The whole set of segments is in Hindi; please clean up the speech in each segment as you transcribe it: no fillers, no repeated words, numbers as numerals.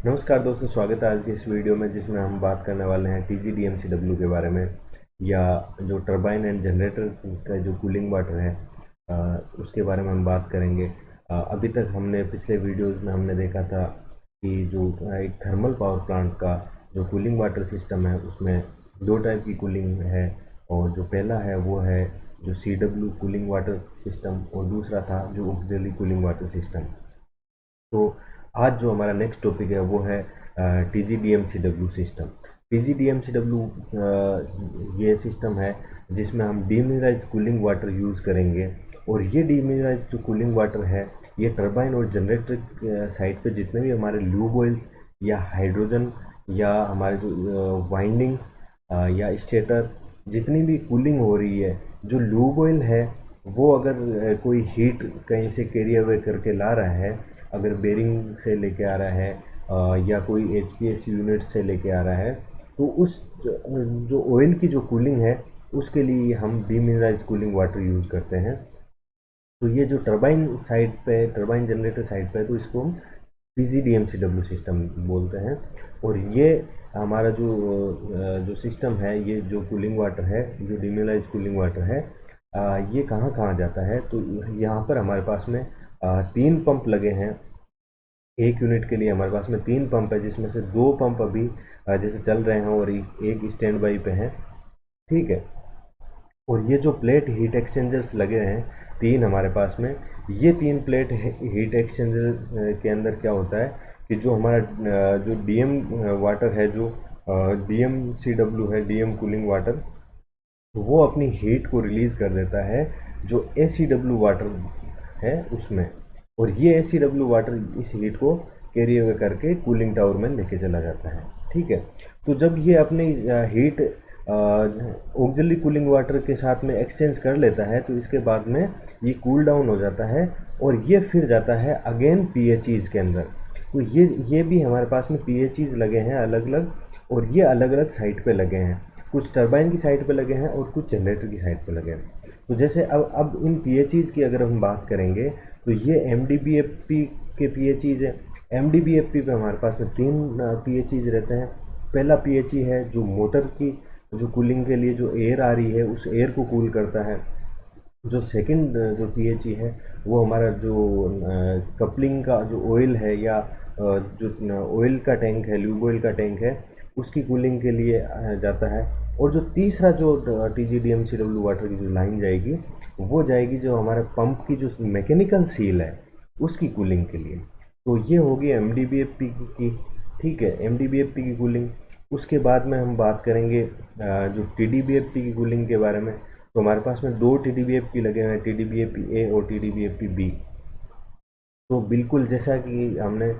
नमस्कार दोस्तों, स्वागत है आज की इस वीडियो में जिसमें हम बात करने वाले हैं TGDMCW के बारे में, या जो टरबाइन एंड जनरेटर का जो कूलिंग वाटर है उसके बारे में हम बात करेंगे। अभी तक हमने पिछले वीडियोस में हमने देखा था कि जो एक थर्मल पावर प्लांट का जो कूलिंग वाटर सिस्टम है उसमें दो टाइप की कूलिंग है। और जो पहला है वो है जो CW कूलिंग वाटर सिस्टम, और दूसरा था जो ऑक्सिलरी कूलिंग वाटर सिस्टम। तो आज जो हमारा नेक्स्ट टॉपिक है वो है TGDMCW सिस्टम। TGDMCW ये सिस्टम है जिसमें हम डीमिनराइज कूलिंग वाटर यूज़ करेंगे। और ये डीमिनराइज जो कूलिंग वाटर है ये टरबाइन और जनरेटर साइड पे जितने भी हमारे लूब ऑयल्स या हाइड्रोजन या हमारे जो वाइंडिंग्स या स्टेटर जितनी भी कूलिंग हो रही है, जो लूब ऑयल है वो अगर कोई हीट कहीं से कैरी अवे करके ला रहा है, अगर बेरिंग से लेके आ रहा है या कोई HPS यूनिट से लेके आ रहा है, तो उस जो ऑयल की जो कूलिंग है उसके लिए हम डीमिनराइज कूलिंग वाटर यूज़ करते हैं। तो ये जो टरबाइन साइड पे, टरबाइन जनरेटर साइड पे है, तो इसको हम TGDMCW सिस्टम बोलते हैं। और ये हमारा जो सिस्टम है, ये जो कूलिंग वाटर है, जो डीमिनराइज कूलिंग वाटर है, ये कहाँ कहाँ जाता है। तो यहाँ पर हमारे पास में तीन पंप लगे हैं। एक यूनिट के लिए हमारे पास में तीन पंप है, जिसमें से दो पंप अभी जैसे चल रहे हैं और एक स्टैंड बाई पे है। ठीक है। और ये जो प्लेट हीट एक्सचेंजर्स लगे हैं तीन हमारे पास में, ये तीन प्लेट हीट एक्सचेंजर के अंदर क्या होता है कि जो हमारा जो DM वाटर है, जो DMCW है, DM कूलिंग वाटर, वो अपनी हीट को रिलीज़ कर देता है जो ACW वाटर है उसमें। और ये ACW वाटर इस हीट को कैरी अवे करके कूलिंग टावर में लेके चला जाता है। ठीक है। तो जब ये अपनी हीट ऑक्सिलरी कूलिंग वाटर के साथ में एक्सचेंज कर लेता है, तो इसके बाद में ये कूल डाउन हो जाता है और ये फिर जाता है अगेन PHEs के अंदर। तो ये भी हमारे पास में PHEs लगे हैं अलग अलग, और ये अलग अलग साइट पे लगे हैं। कुछ टरबाइन की साइड पे लगे हैं और कुछ जनरेटर की साइड पे लगे हैं। तो जैसे अब इन PHEs की अगर हम बात करेंगे, तो ये MDBFP के PHEs है। MDBFP पे हमारे पास में तीन PHEs रहते हैं। पहला PHE है जो मोटर की जो कूलिंग के लिए जो एयर आ रही है उस एयर को कूल करता है। जो सेकंड जो PHE है वो हमारा जो कपलिंग का जो ऑयल है, या जो ऑयल का टैंक है, ल्यूब ऑयल का टैंक है, उसकी कूलिंग के लिए जाता है। और जो तीसरा जो TGDMCW वाटर की जो लाइन जाएगी, वो जाएगी जो हमारे पंप की जो मैकेनिकल सील है उसकी कूलिंग के लिए। तो ये होगी MDBFP की। ठीक है, MDBFP की कूलिंग। उसके बाद में हम बात करेंगे जो TDBFP की कूलिंग के बारे में। तो हमारे पास में दो TDBFP लगे हुए हैं, TDBFP A और TDBFP B। तो बिल्कुल जैसा कि हमने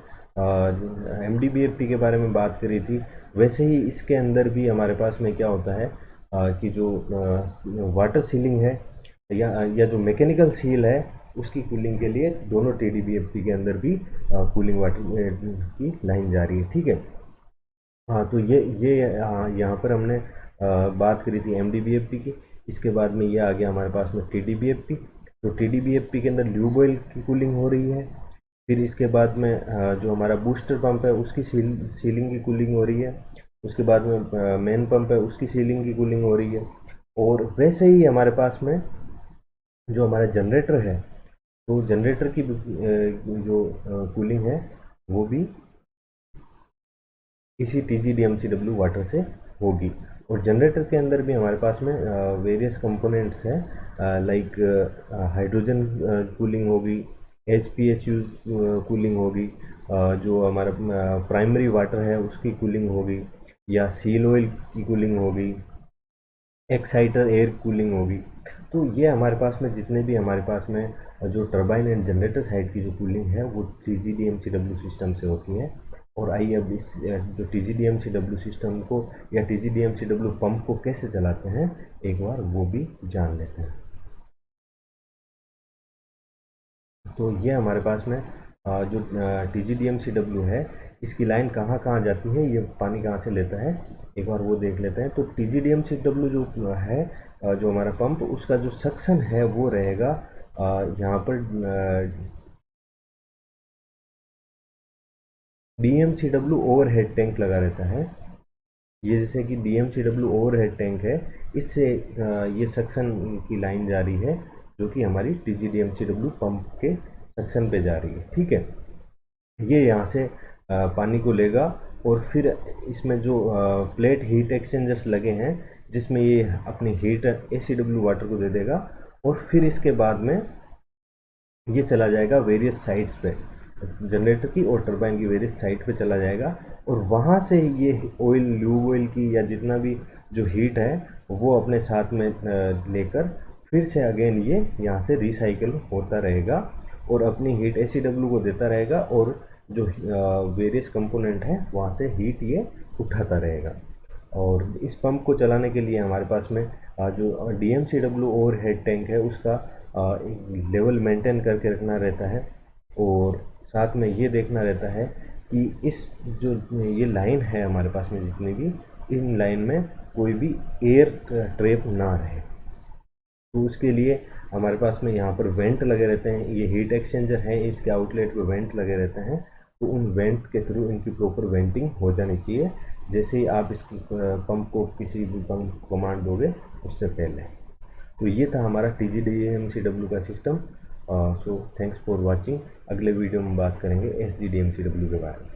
MDBFP के बारे में बात करी थी, वैसे ही इसके अंदर भी हमारे पास में क्या होता है कि जो वाटर सीलिंग है, या जो मैकेनिकल सील है, उसकी कूलिंग के लिए दोनों TDBFP के अंदर भी कूलिंग वाटर की लाइन जा रही है। ठीक है। हाँ, तो यहाँ पर हमने बात करी थी MDBFP की। इसके बाद में ये आ गया हमारे पास में TDBFP। तो TDBFP के अंदर ल्यूब ऑयल की कूलिंग हो रही है। फिर इसके बाद में जो हमारा बूस्टर पंप है उसकी सीलिंग की कूलिंग हो रही है। उसके बाद में मेन पंप है उसकी सीलिंग की कूलिंग हो रही है। और वैसे ही हमारे पास में जो हमारा जनरेटर है, तो जनरेटर की जो कूलिंग है वो भी इसी TGDMCW वाटर से होगी। और जनरेटर के अंदर भी हमारे पास में वेरियस कंपोनेंट्स हैं, लाइक हाइड्रोजन कूलिंग होगी, HPS यूज कूलिंग होगी, जो हमारा प्राइमरी वाटर है उसकी कूलिंग होगी, या सील ऑयल की कूलिंग होगी, एक्साइटर एयर कूलिंग होगी। तो ये हमारे पास में जितने भी हमारे पास में जो टरबाइन एंड जनरेटर साइड की जो कूलिंग है वो TGDMCW सिस्टम से होती है। और आइए अब इस जो TGDMCW सिस्टम को या TGDMCW पंप को कैसे चलाते हैं एक बार वो भी जान लेते हैं। तो ये हमारे पास में जो TGDMCW है, इसकी लाइन कहाँ कहाँ जाती है, ये पानी कहाँ से लेता है, एक बार वो देख लेते हैं। तो TGDMCW जो है, जो हमारा पंप, उसका जो सक्शन है वो रहेगा यहाँ पर DMCW ओवरहेड टैंक लगा रहता है। ये जैसे कि DMCW ओवरहेड टैंक है, इससे ये सक्शन की लाइन जा रही है जो कि हमारी TGDMCW पंप के सक्शन पे जा रही है। ठीक है, ये यहाँ से पानी को लेगा और फिर इसमें जो प्लेट हीट एक्सचेंजर्स लगे हैं जिसमें ये अपनी हीट ACW वाटर को दे देगा, और फिर इसके बाद में ये चला जाएगा वेरियस साइट्स पे, जनरेटर की और टरबाइन की वेरियस साइट पे चला जाएगा, और वहाँ से ये ऑयल, ल्यूब ऑयल की या जितना भी जो हीट है वो अपने साथ में लेकर फिर से अगेन ये यहाँ से रिसाइकल होता रहेगा और अपनी हीट ACW को देता रहेगा, और जो वेरियस कंपोनेंट हैं वहाँ से हीट ये उठाता रहेगा। और इस पंप को चलाने के लिए हमारे पास में जो DMCW ओवरहेड टैंक है उसका लेवल मेंटेन करके रखना रहता है, और साथ में ये देखना रहता है कि इस जो ये लाइन है हमारे पास में जितनी भी, इन लाइन में कोई भी एयर ट्रैप ना रहे। तो उसके लिए हमारे पास में यहाँ पर वेंट लगे रहते हैं, ये हीट एक्सचेंजर है, इसके आउटलेट पे वेंट लगे रहते हैं, तो उन वेंट के थ्रू इनकी प्रॉपर वेंटिंग हो जानी चाहिए जैसे ही आप इस पंप को किसी भी पंप कमांड दोगे उससे पहले। तो ये था हमारा TGDMCW का system. So thanks for watching. अगले वीडियो में बात करेंगे SGDMCW के बारे में।